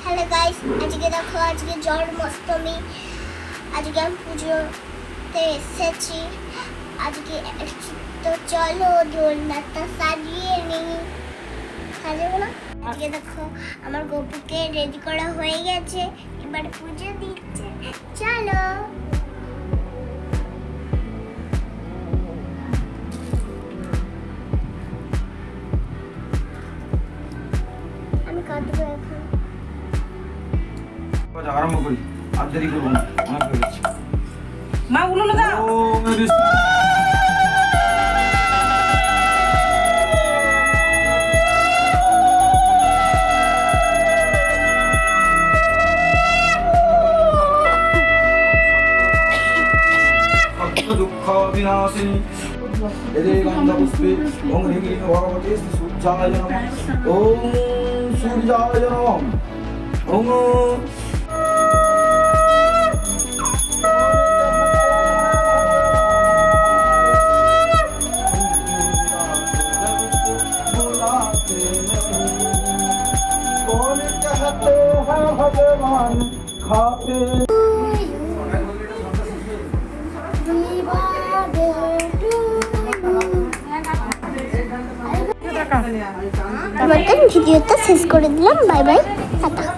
Hello guys, আজকে দেখো আজকে জন্মাষ্টমী। আজকে আমি পুজোতে এসেছি। আজকে তো চলো দোলনাটা সাজিয়ে নিই। সাজাবো না? আজকে দেখো আমার গপুকে রেডি করা হয়ে গেছে, এবার পুজো দিচ্ছে। চলো আমি কাটবো এখন। আরম্ভ করি, আর দেরি করবো না, অনেক হয়ে গেছে। মা উনুনে দাও। ওম বিষ্ণু দুঃখ বিনাশিনী এদে গন্ধপুষ্পে ওম হ্রিং ভগবতে সূর্যায় নমঃ ওম সূর্যায় নমঃ ওম कौन कहते हैं भगवान खाते আমাদের ভিডিওটা শেষ করে দিলাম। Bye bye, tata.